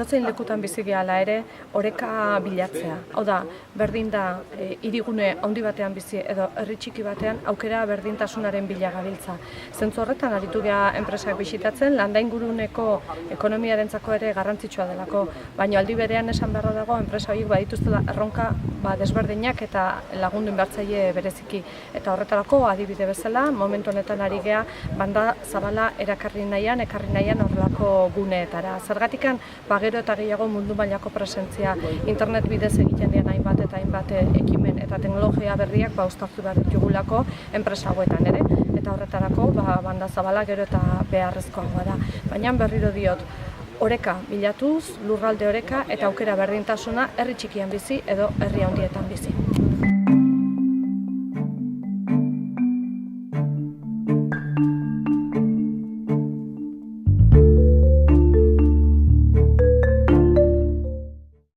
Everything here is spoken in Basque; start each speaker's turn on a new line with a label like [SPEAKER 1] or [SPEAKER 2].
[SPEAKER 1] edozein lekutan bizi gehala ere oreka bilatzea. Hau da, berdin da hirigune handi batean bizi edo herri txiki batean aukera berdintasunaren bila gabiltza. Zentzu horretan aritu gea enpresak bisitatzen, landa inguruneko ekonomiarentzako ere garrantzitsua delako, baina aldi berean esan beharra dago enpresa horiek badituztela erronka desberdinak eta lagundu inbertzaile bereziki. Eta horretarako adibide bezala, momentu honetan ari gea banda zabala ekarri nahian horrelako guneetara. Zergatikan, gero eta gehiago mundu mailako presentzia, internet bidez egiten dien hainbat eta hainbat ekimen eta teknologia berriak uztartu behar ditugulako enpresa hauetan ere. Eta horretarako banda zabala gero eta beharrezkoagoa da. Baina berriro diot, oreka bilatuz, lurralde oreka eta aukera berdintasuna herri txikian bizi edo herri handietan bizi.